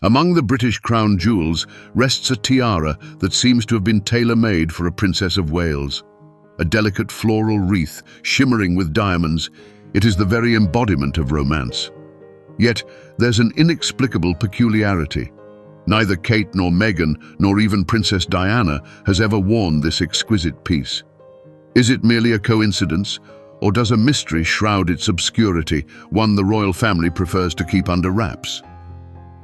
Among the British crown jewels rests a tiara that seems to have been tailor-made for a Princess of Wales. A delicate floral wreath shimmering with diamonds, it is the very embodiment of romance. Yet there's an inexplicable peculiarity. Neither Kate nor Meghan, nor even Princess Diana, has ever worn this exquisite piece. Is it merely a coincidence, or does a mystery shroud its obscurity, one the royal family prefers to keep under wraps?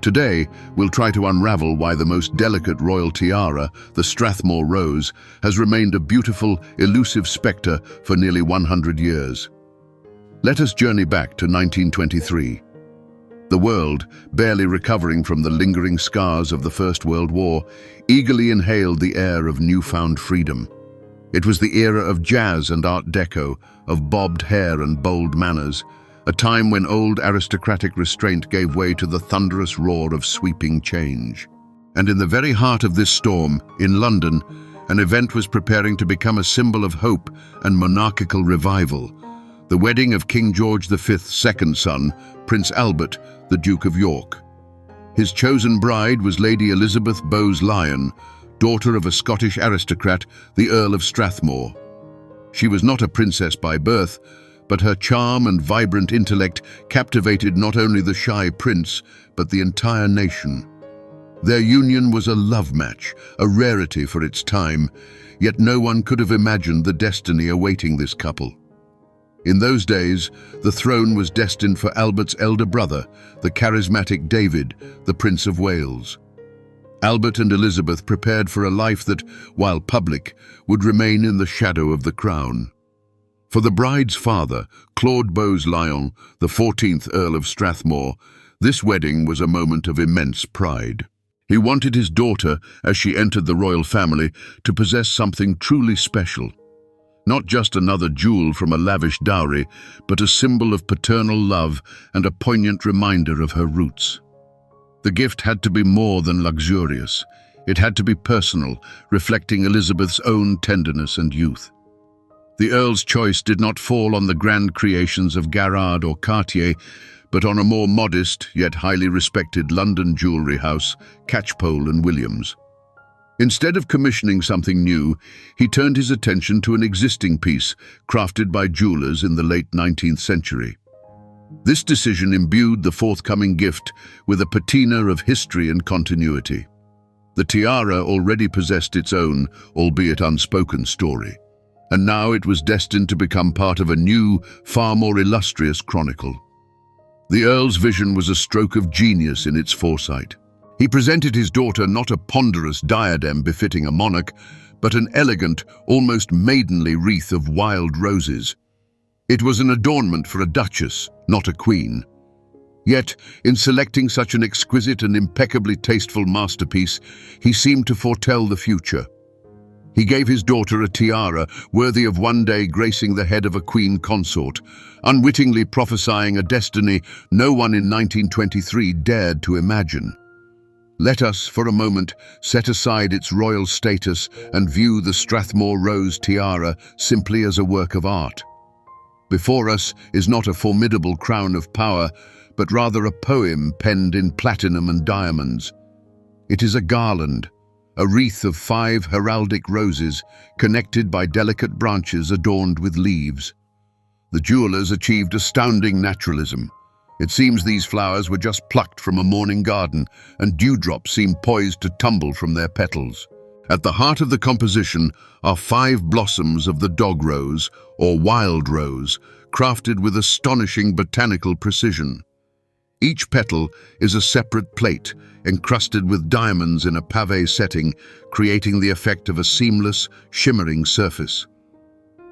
Today, we'll try to unravel why the most delicate royal tiara, the Strathmore Rose, has remained a beautiful, elusive spectre for nearly 100 years. Let us journey back to 1923. The world, barely recovering from the lingering scars of the First World War, eagerly inhaled the air of newfound freedom. It was the era of jazz and Art Deco, of bobbed hair and bold manners, a time when old aristocratic restraint gave way to the thunderous roar of sweeping change. And in the very heart of this storm, in London, an event was preparing to become a symbol of hope and monarchical revival: the wedding of King George V's second son, Prince Albert, the Duke of York. His chosen bride was Lady Elizabeth Bowes-Lyon, daughter of a Scottish aristocrat, the Earl of Strathmore. She was not a princess by birth, but her charm and vibrant intellect captivated not only the shy prince, but the entire nation. Their union was a love match, a rarity for its time, yet no one could have imagined the destiny awaiting this couple. In those days, the throne was destined for Albert's elder brother, the charismatic David, the Prince of Wales. Albert and Elizabeth prepared for a life that, while public, would remain in the shadow of the crown. For the bride's father, Claude Bowes-Lyon, the 14th Earl of Strathmore, this wedding was a moment of immense pride. He wanted his daughter, as she entered the royal family, to possess something truly special. Not just another jewel from a lavish dowry, but a symbol of paternal love and a poignant reminder of her roots. The gift had to be more than luxurious. It had to be personal, reflecting Elizabeth's own tenderness and youth. The Earl's choice did not fall on the grand creations of Garrard or Cartier, but on a more modest, yet highly respected London jewellery house, Catchpole and Williams. Instead of commissioning something new, he turned his attention to an existing piece crafted by jewelers in the late 19th century. This decision imbued the forthcoming gift with a patina of history and continuity. The tiara already possessed its own, albeit unspoken, story, and now it was destined to become part of a new, far more illustrious chronicle. The Earl's vision was a stroke of genius in its foresight. He presented his daughter not a ponderous diadem befitting a monarch, but an elegant, almost maidenly wreath of wild roses. It was an adornment for a duchess, not a queen. Yet, in selecting such an exquisite and impeccably tasteful masterpiece, he seemed to foretell the future. He gave his daughter a tiara worthy of one day gracing the head of a queen consort, unwittingly prophesying a destiny no one in 1923 dared to imagine. Let us, for a moment, set aside its royal status and view the Strathmore Rose tiara simply as a work of art. Before us is not a formidable crown of power, but rather a poem penned in platinum and diamonds. It is a garland, a wreath of 5 heraldic roses connected by delicate branches adorned with leaves. The jewelers achieved astounding naturalism. It seems these flowers were just plucked from a morning garden, and dewdrops seem poised to tumble from their petals. At the heart of the composition are 5 blossoms of the dog rose, or wild rose, crafted with astonishing botanical precision. Each petal is a separate plate, encrusted with diamonds in a pavé setting, creating the effect of a seamless, shimmering surface.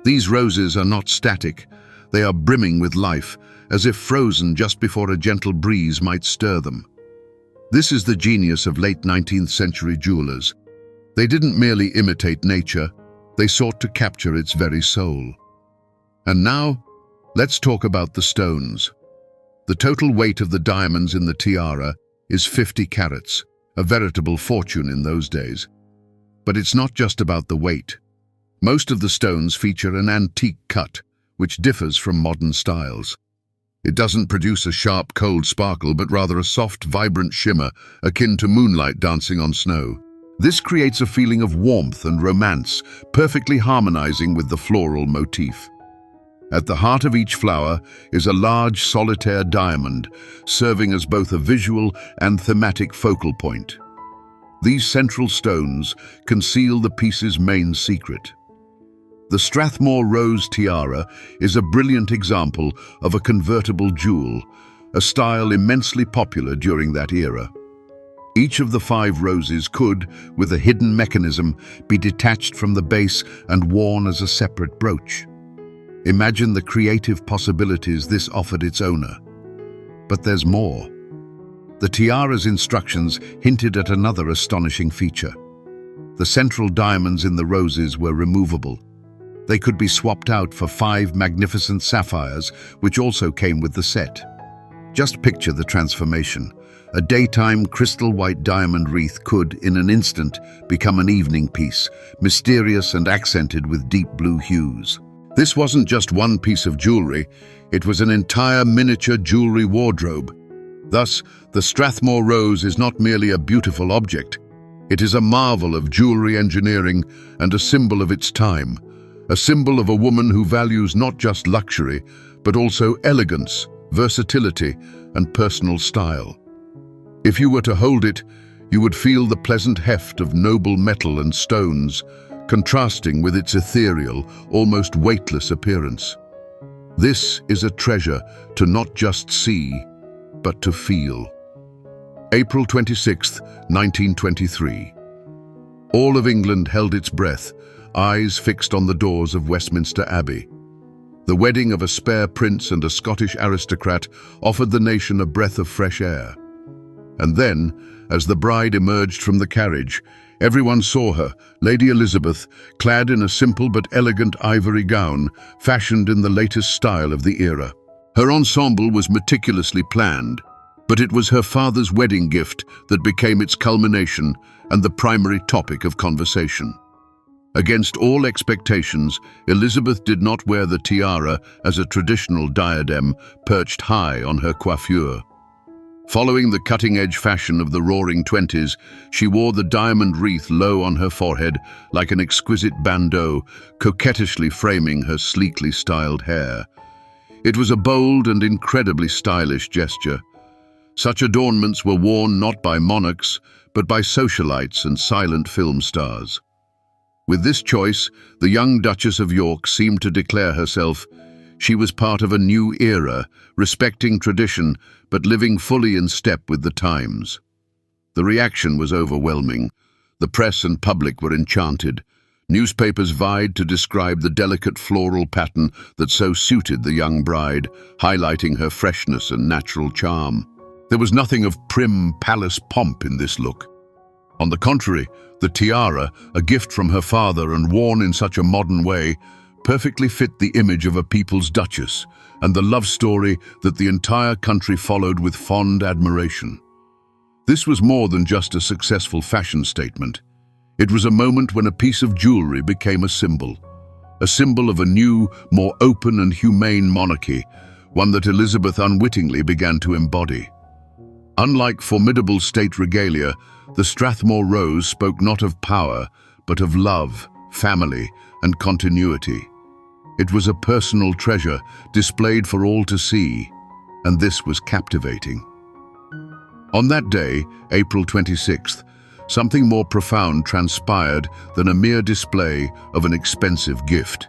These roses are not static. They are brimming with life, as if frozen just before a gentle breeze might stir them. This is the genius of late 19th century jewelers. They didn't merely imitate nature, they sought to capture its very soul. And now, let's talk about the stones. The total weight of the diamonds in the tiara is 50 carats, a veritable fortune in those days. But it's not just about the weight. Most of the stones feature an antique cut, which differs from modern styles. It doesn't produce a sharp, cold sparkle, but rather a soft, vibrant shimmer akin to moonlight dancing on snow. This creates a feeling of warmth and romance, perfectly harmonizing with the floral motif. At the heart of each flower is a large solitaire diamond, serving as both a visual and thematic focal point. These central stones conceal the piece's main secret. The Strathmore Rose tiara is a brilliant example of a convertible jewel, a style immensely popular during that era. Each of the 5 roses could, with a hidden mechanism, be detached from the base and worn as a separate brooch. Imagine the creative possibilities this offered its owner. But there's more. The tiara's instructions hinted at another astonishing feature. The central diamonds in the roses were removable. They could be swapped out for 5 magnificent sapphires, which also came with the set. Just picture the transformation. A daytime crystal-white diamond wreath could, in an instant, become an evening piece, mysterious and accented with deep blue hues. This wasn't just one piece of jewelry, it was an entire miniature jewelry wardrobe. Thus, the Strathmore Rose is not merely a beautiful object. It is a marvel of jewelry engineering and a symbol of its time. A symbol of a woman who values not just luxury, but also elegance, versatility, and personal style. If you were to hold it, you would feel the pleasant heft of noble metal and stones, contrasting with its ethereal, almost weightless appearance. This is a treasure to not just see, but to feel. April 26, 1923. All of England held its breath, eyes fixed on the doors of Westminster Abbey. The wedding of a spare prince and a Scottish aristocrat offered the nation a breath of fresh air. And then, as the bride emerged from the carriage, everyone saw her, Lady Elizabeth, clad in a simple but elegant ivory gown, fashioned in the latest style of the era. Her ensemble was meticulously planned, but it was her father's wedding gift that became its culmination and the primary topic of conversation. Against all expectations, Elizabeth did not wear the tiara as a traditional diadem perched high on her coiffure. Following the cutting-edge fashion of the Roaring Twenties, she wore the diamond wreath low on her forehead like an exquisite bandeau, coquettishly framing her sleekly styled hair. It was a bold and incredibly stylish gesture. Such adornments were worn not by monarchs, but by socialites and silent film stars. With this choice, the young Duchess of York seemed to declare herself. She was part of a new era, respecting tradition, but living fully in step with the times. The reaction was overwhelming. The press and public were enchanted. Newspapers vied to describe the delicate floral pattern that so suited the young bride, highlighting her freshness and natural charm. There was nothing of prim palace pomp in this look. On the contrary, the tiara, a gift from her father and worn in such a modern way, perfectly fit the image of a people's duchess and the love story that the entire country followed with fond admiration. This was more than just a successful fashion statement. It was a moment when a piece of jewelry became a symbol of a new, more open and humane monarchy, one that Elizabeth unwittingly began to embody. Unlike formidable state regalia, the Strathmore Rose spoke not of power, but of love, family, and continuity. It was a personal treasure displayed for all to see, and this was captivating. On that day, April 26th, something more profound transpired than a mere display of an expensive gift.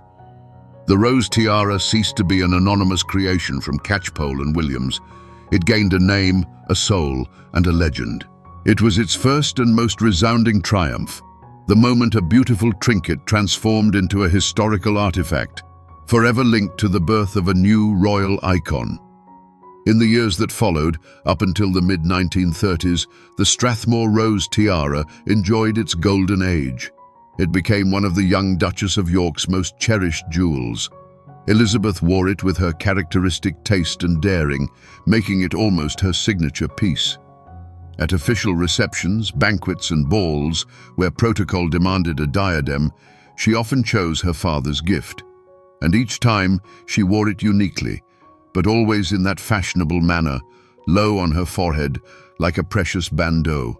The rose tiara ceased to be an anonymous creation from Catchpole and Williams. It gained a name, a soul, and a legend. It was its first and most resounding triumph, the moment a beautiful trinket transformed into a historical artifact, forever linked to the birth of a new royal icon. In the years that followed, up until the mid-1930s, the Strathmore Rose tiara enjoyed its golden age. It became one of the young Duchess of York's most cherished jewels. Elizabeth wore it with her characteristic taste and daring, making it almost her signature piece. At official receptions, banquets and balls, where protocol demanded a diadem, she often chose her father's gift. And each time, she wore it uniquely, but always in that fashionable manner, low on her forehead, like a precious bandeau.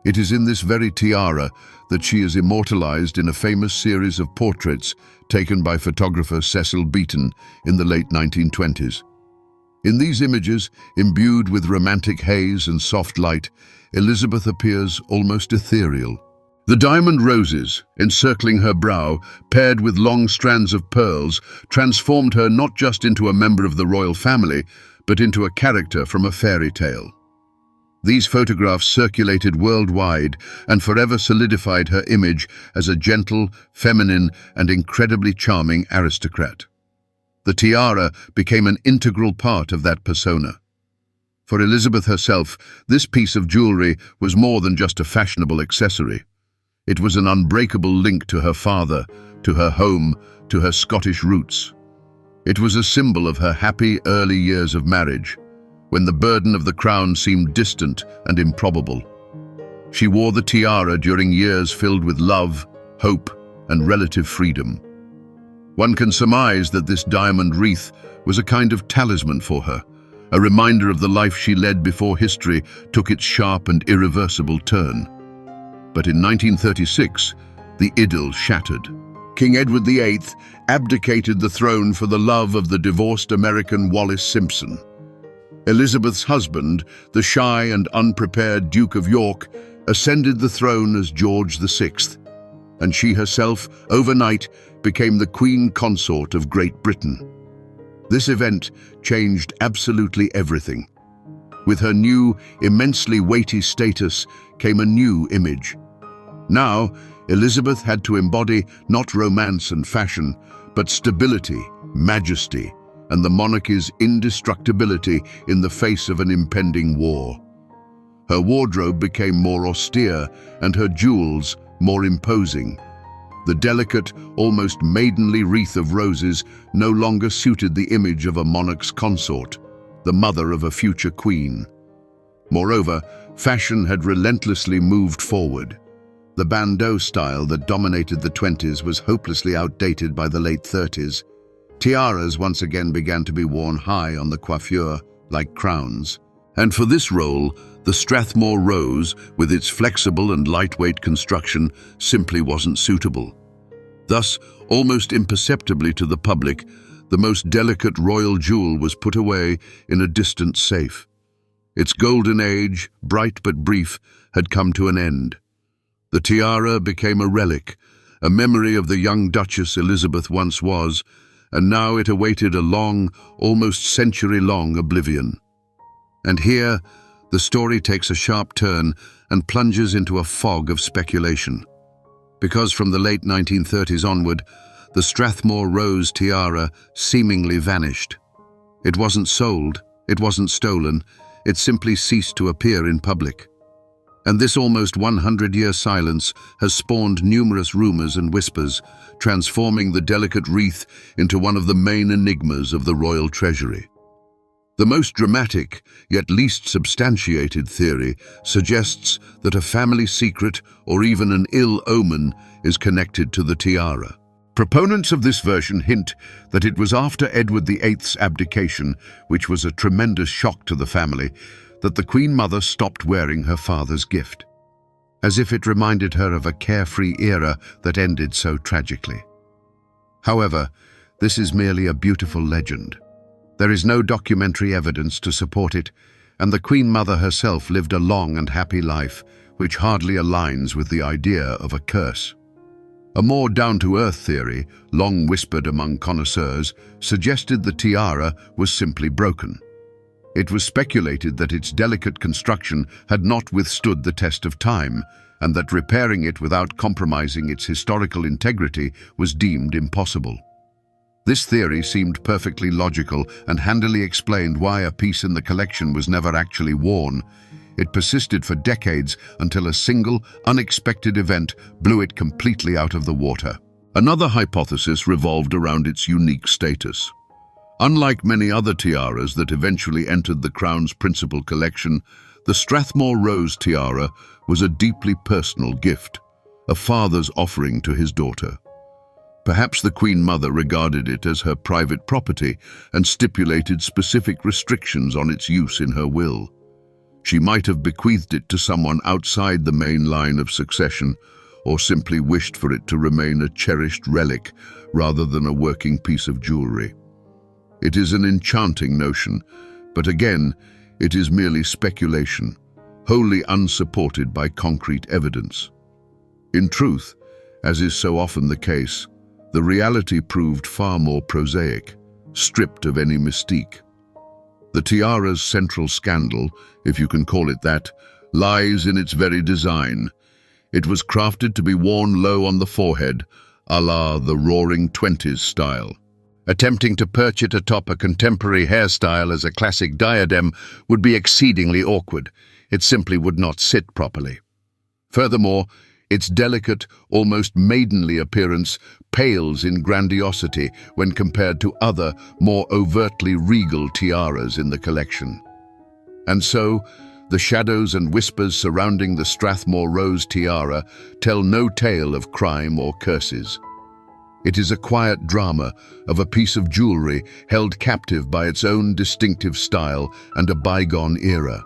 It is in this very tiara that she is immortalized in a famous series of portraits taken by photographer Cecil Beaton in the late 1920s. In these images, imbued with romantic haze and soft light, Elizabeth appears almost ethereal. The diamond roses, encircling her brow, paired with long strands of pearls, transformed her not just into a member of the royal family, but into a character from a fairy tale. These photographs circulated worldwide and forever solidified her image as a gentle, feminine, and incredibly charming aristocrat. The tiara became an integral part of that persona. For Elizabeth herself, this piece of jewelry was more than just a fashionable accessory. It was an unbreakable link to her father, to her home, to her Scottish roots. It was a symbol of her happy early years of marriage, when the burden of the crown seemed distant and improbable. She wore the tiara during years filled with love, hope, and relative freedom. One can surmise that this diamond wreath was a kind of talisman for her, a reminder of the life she led before history took its sharp and irreversible turn. But in 1936, the idyll shattered. King Edward VIII abdicated the throne for the love of the divorced American Wallis Simpson. Elizabeth's husband, the shy and unprepared Duke of York, ascended the throne as George VI, and she herself, overnight, became the Queen Consort of Great Britain. This event changed absolutely everything. With her new, immensely weighty status came a new image. Now, Elizabeth had to embody not romance and fashion, but stability, majesty, and the monarchy's indestructibility in the face of an impending war. Her wardrobe became more austere and her jewels more imposing. The delicate, almost maidenly wreath of roses no longer suited the image of a monarch's consort, the mother of a future queen. Moreover, fashion had relentlessly moved forward. The bandeau style that dominated the 20s was hopelessly outdated by the late 30s. Tiaras once again began to be worn high on the coiffure, like crowns. And for this role, the Strathmore Rose, with its flexible and lightweight construction, simply wasn't suitable. Thus, almost imperceptibly to the public, the most delicate royal jewel was put away in a distant safe. Its golden age, bright but brief, had come to an end. The tiara became a relic, a memory of the young Duchess Elizabeth once was, and now it awaited a long, almost century-long oblivion. And here, the story takes a sharp turn and plunges into a fog of speculation. Because from the late 1930s onward, the Strathmore Rose tiara seemingly vanished. It wasn't sold, it wasn't stolen, it simply ceased to appear in public. And this almost 100-year silence has spawned numerous rumors and whispers, transforming the delicate wreath into one of the main enigmas of the royal treasury. The most dramatic, yet least substantiated theory suggests that a family secret or even an ill omen is connected to the tiara. Proponents of this version hint that it was after Edward VIII's abdication, which was a tremendous shock to the family, that the Queen Mother stopped wearing her father's gift, as if it reminded her of a carefree era that ended so tragically. However, this is merely a beautiful legend. There is no documentary evidence to support it, and the Queen Mother herself lived a long and happy life, which hardly aligns with the idea of a curse. A more down-to-earth theory, long whispered among connoisseurs, suggested the tiara was simply broken. It was speculated that its delicate construction had not withstood the test of time, and that repairing it without compromising its historical integrity was deemed impossible. This theory seemed perfectly logical and handily explained why a piece in the collection was never actually worn. It persisted for decades until a single, unexpected event blew it completely out of the water. Another hypothesis revolved around its unique status. Unlike many other tiaras that eventually entered the Crown's principal collection, the Strathmore Rose tiara was a deeply personal gift, a father's offering to his daughter. Perhaps the Queen Mother regarded it as her private property and stipulated specific restrictions on its use in her will. She might have bequeathed it to someone outside the main line of succession, or simply wished for it to remain a cherished relic rather than a working piece of jewelry. It is an enchanting notion, but again, it is merely speculation, wholly unsupported by concrete evidence. In truth, as is so often the case, the reality proved far more prosaic, stripped of any mystique. The tiara's central scandal, if you can call it that, lies in its very design. It was crafted to be worn low on the forehead, a la the Roaring Twenties style. Attempting to perch it atop a contemporary hairstyle as a classic diadem would be exceedingly awkward. It simply would not sit properly. Furthermore, its delicate, almost maidenly appearance pales in grandiosity when compared to other, more overtly regal tiaras in the collection. And so, the shadows and whispers surrounding the Strathmore Rose tiara tell no tale of crime or curses. It is a quiet drama of a piece of jewelry held captive by its own distinctive style and a bygone era.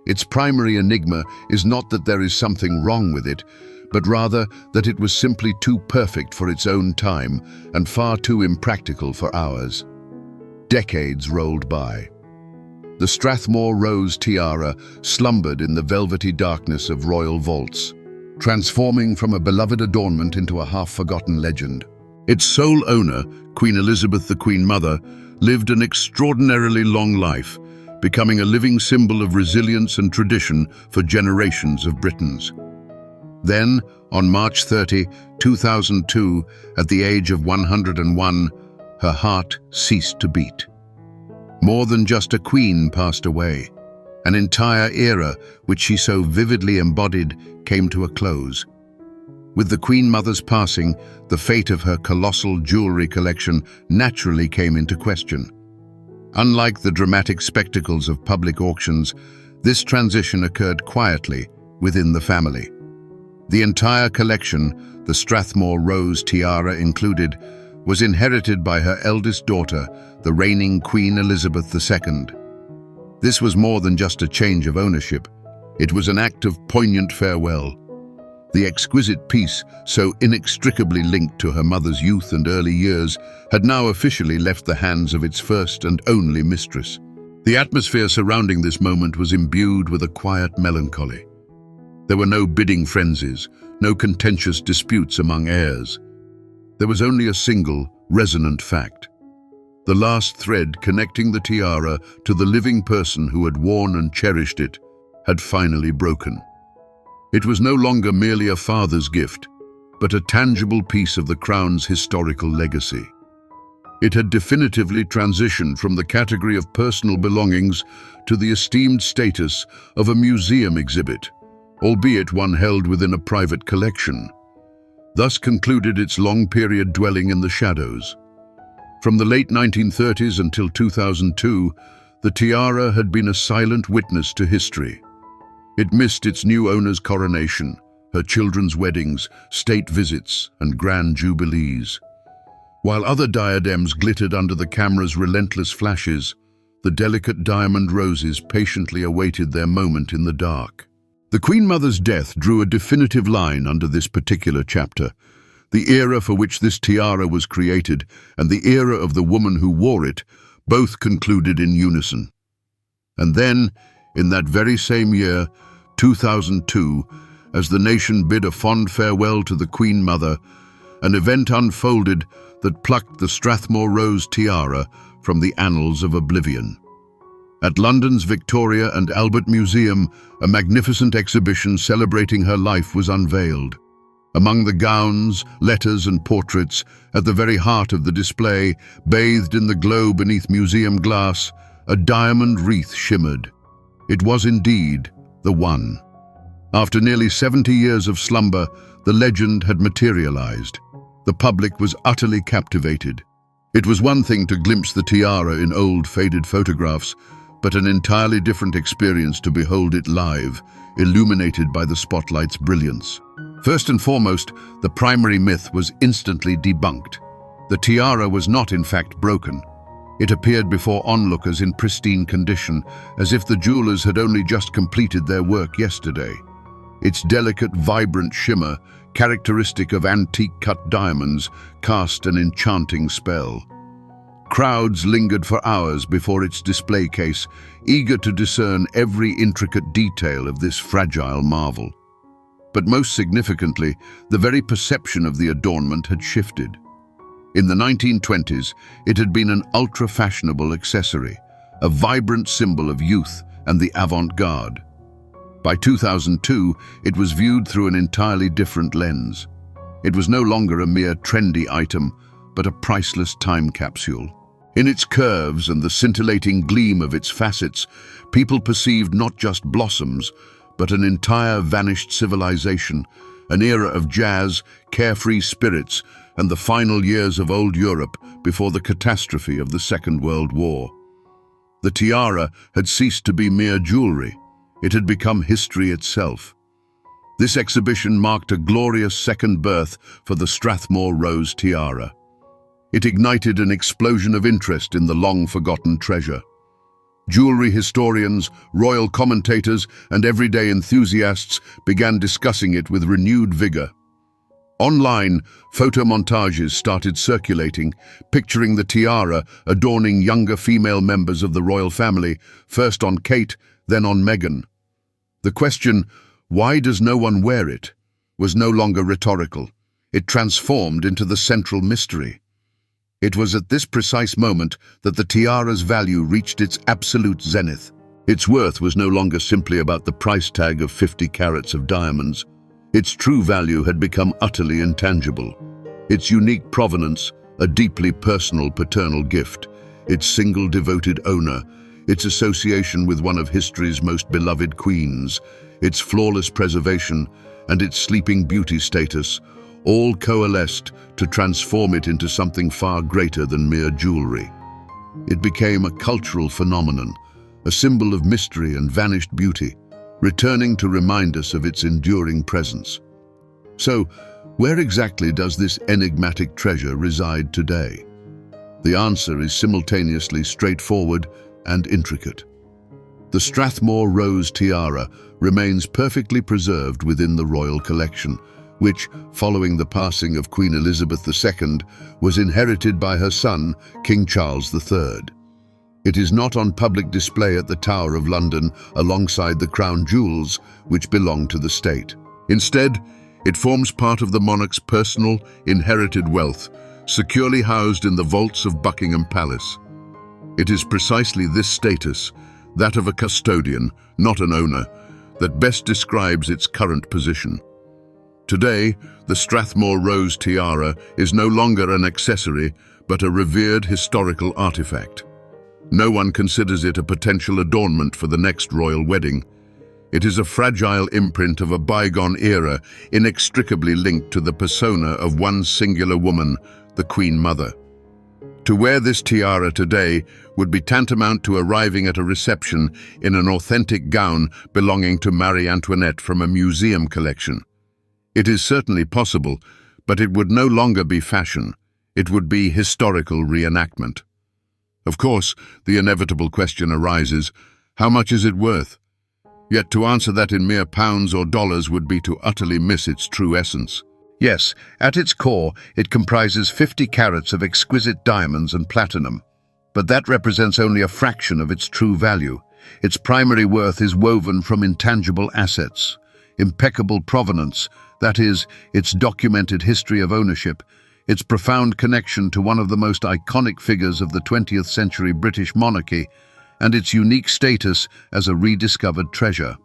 Its primary enigma is not that there is something wrong with it, but rather that it was simply too perfect for its own time and far too impractical for ours. Decades rolled by. The Strathmore Rose tiara slumbered in the velvety darkness of royal vaults, transforming from a beloved adornment into a half-forgotten legend. Its sole owner, Queen Elizabeth the Queen Mother, lived an extraordinarily long life, becoming a living symbol of resilience and tradition for generations of Britons. Then, on March 30, 2002, at the age of 101, her heart ceased to beat. More than just a queen passed away. An entire era, which she so vividly embodied, came to a close. With the Queen Mother's passing, the fate of her colossal jewelry collection naturally came into question. Unlike the dramatic spectacles of public auctions, this transition occurred quietly within the family. The entire collection, the Strathmore Rose tiara included, was inherited by her eldest daughter, the reigning Queen Elizabeth II. This was more than just a change of ownership. It was an act of poignant farewell. The exquisite piece, so inextricably linked to her mother's youth and early years, had now officially left the hands of its first and only mistress. The atmosphere surrounding this moment was imbued with a quiet melancholy. There were no bidding frenzies, no contentious disputes among heirs. There was only a single, resonant fact. The last thread connecting the tiara to the living person who had worn and cherished it had finally broken. It was no longer merely a father's gift, but a tangible piece of the crown's historical legacy. It had definitively transitioned from the category of personal belongings to the esteemed status of a museum exhibit, albeit one held within a private collection. Thus concluded its long-period dwelling in the shadows. From the late 1930s until 2002, the tiara had been a silent witness to history. It missed its new owner's coronation, her children's weddings, state visits, and grand jubilees. While other diadems glittered under the camera's relentless flashes, the delicate diamond roses patiently awaited their moment in the dark. The Queen Mother's death drew a definitive line under this particular chapter. The era for which this tiara was created and the era of the woman who wore it both concluded in unison. And then, in that very same year, 2002, as the nation bid a fond farewell to the Queen Mother, an event unfolded that plucked the Strathmore Rose tiara from the annals of oblivion. At London's Victoria and Albert Museum, a magnificent exhibition celebrating her life was unveiled. Among the gowns, letters and portraits, at the very heart of the display, bathed in the glow beneath museum glass, a diamond wreath shimmered. It was indeed the one. After nearly 70 years of slumber, the legend had materialized. The public was utterly captivated. It was one thing to glimpse the tiara in old, faded photographs, but an entirely different experience to behold it live, illuminated by the spotlight's brilliance. First and foremost, the primary myth was instantly debunked. The tiara was not in fact broken. It appeared before onlookers in pristine condition, as if the jewelers had only just completed their work yesterday. Its delicate, vibrant shimmer, characteristic of antique-cut diamonds, cast an enchanting spell. Crowds lingered for hours before its display case, eager to discern every intricate detail of this fragile marvel. But most significantly, the very perception of the adornment had shifted. In the 1920s, it had been an ultra-fashionable accessory, a vibrant symbol of youth and the avant-garde. By 2002, it was viewed through an entirely different lens. It was no longer a mere trendy item, but a priceless time capsule. In its curves and the scintillating gleam of its facets, people perceived not just blossoms, but an entire vanished civilization, an era of jazz, carefree spirits, and the final years of old Europe before the catastrophe of the Second World War. The tiara had ceased to be mere jewelry. It had become history itself. This exhibition marked a glorious second birth for the Strathmore Rose tiara. It ignited an explosion of interest in the long-forgotten treasure. Jewelry historians, royal commentators, and everyday enthusiasts began discussing it with renewed vigor. Online, photomontages started circulating, picturing the tiara adorning younger female members of the royal family, first on Kate, then on Meghan. The question, "Why does no one wear it?" was no longer rhetorical. It transformed into the central mystery. It was at this precise moment that the tiara's value reached its absolute zenith. Its worth was no longer simply about the price tag of 50 carats of diamonds. Its true value had become utterly intangible. Its unique provenance, a deeply personal paternal gift. Its single devoted owner, its association with one of history's most beloved queens, its flawless preservation, and its sleeping beauty status, all coalesced to transform it into something far greater than mere jewelry. It became a cultural phenomenon, a symbol of mystery and vanished beauty, returning to remind us of its enduring presence. So, where exactly does this enigmatic treasure reside today? The answer is simultaneously straightforward and intricate. The Strathmore Rose tiara remains perfectly preserved within the royal collection, which, following the passing of Queen Elizabeth II, was inherited by her son, King Charles III. It is not on public display at the Tower of London alongside the crown jewels, which belong to the state. Instead, it forms part of the monarch's personal, inherited wealth, securely housed in the vaults of Buckingham Palace. It is precisely this status, that of a custodian, not an owner, that best describes its current position. Today, the Strathmore Rose tiara is no longer an accessory, but a revered historical artifact. No one considers it a potential adornment for the next royal wedding. It is a fragile imprint of a bygone era, inextricably linked to the persona of one singular woman, the Queen Mother. To wear this tiara today would be tantamount to arriving at a reception in an authentic gown belonging to Marie Antoinette from a museum collection. It is certainly possible, but it would no longer be fashion. It would be historical reenactment. Of course, the inevitable question arises, how much is it worth? Yet to answer that in mere pounds or dollars would be to utterly miss its true essence. Yes, at its core, it comprises 50 carats of exquisite diamonds and platinum. But that represents only a fraction of its true value. Its primary worth is woven from intangible assets, impeccable provenance, that is, its documented history of ownership, its profound connection to one of the most iconic figures of the 20th century British monarchy, and its unique status as a rediscovered treasure.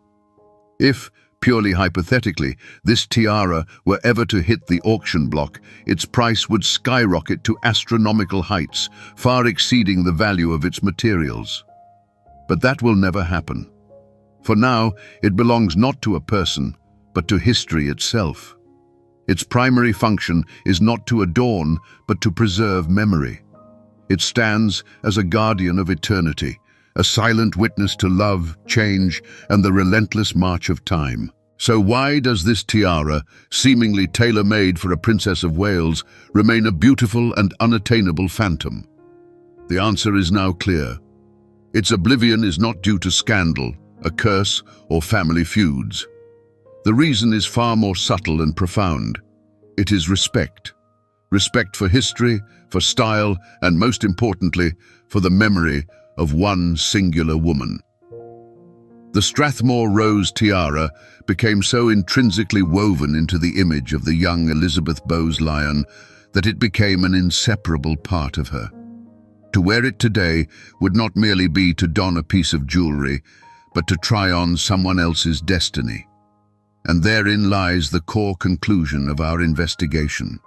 If, purely hypothetically, this tiara were ever to hit the auction block, its price would skyrocket to astronomical heights, far exceeding the value of its materials. But that will never happen. For now, it belongs not to a person, but to history itself. Its primary function is not to adorn, but to preserve memory. It stands as a guardian of eternity, a silent witness to love, change, and the relentless march of time. So why does this tiara, seemingly tailor-made for a Princess of Wales, remain a beautiful and unattainable phantom? The answer is now clear. Its oblivion is not due to scandal, a curse, or family feuds. The reason is far more subtle and profound. It is respect. Respect for history, for style, and most importantly, for the memory of one singular woman. The Strathmore Rose tiara became so intrinsically woven into the image of the young Elizabeth Bowes-Lyon that it became an inseparable part of her. To wear it today would not merely be to don a piece of jewelry, but to try on someone else's destiny. And therein lies the core conclusion of our investigation.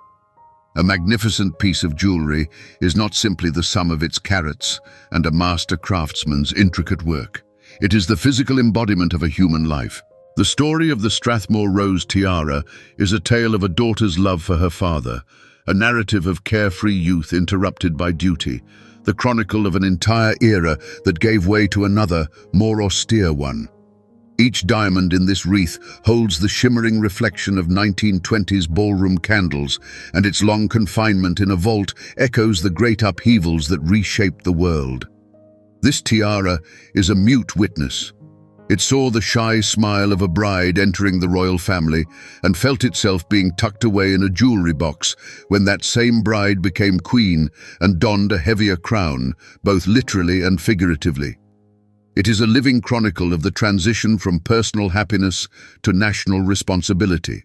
A magnificent piece of jewelry is not simply the sum of its carats and a master craftsman's intricate work. It is the physical embodiment of a human life. The story of the Strathmore Rose tiara is a tale of a daughter's love for her father, a narrative of carefree youth interrupted by duty, the chronicle of an entire era that gave way to another, more austere one. Each diamond in this wreath holds the shimmering reflection of 1920s ballroom candles, and its long confinement in a vault echoes the great upheavals that reshaped the world. This tiara is a mute witness. It saw the shy smile of a bride entering the royal family and felt itself being tucked away in a jewelry box when that same bride became queen and donned a heavier crown, both literally and figuratively. It is a living chronicle of the transition from personal happiness to national responsibility.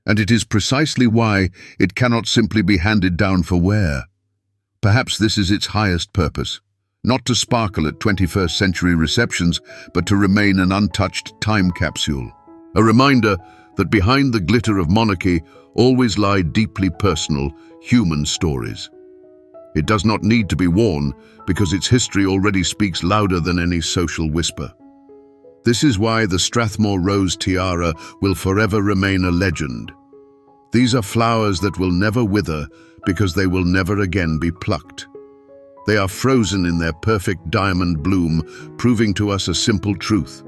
And it is precisely why it cannot simply be handed down for wear. Perhaps this is its highest purpose. Not to sparkle at 21st century receptions, but to remain an untouched time capsule. A reminder that behind the glitter of monarchy always lie deeply personal, human stories. It does not need to be worn because its history already speaks louder than any social whisper. This is why the Strathmore Rose tiara will forever remain a legend. These are flowers that will never wither because they will never again be plucked. They are frozen in their perfect diamond bloom, proving to us a simple truth.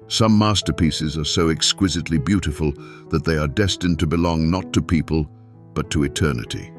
Some masterpieces are so exquisitely beautiful that they are destined to belong not to people, but to eternity.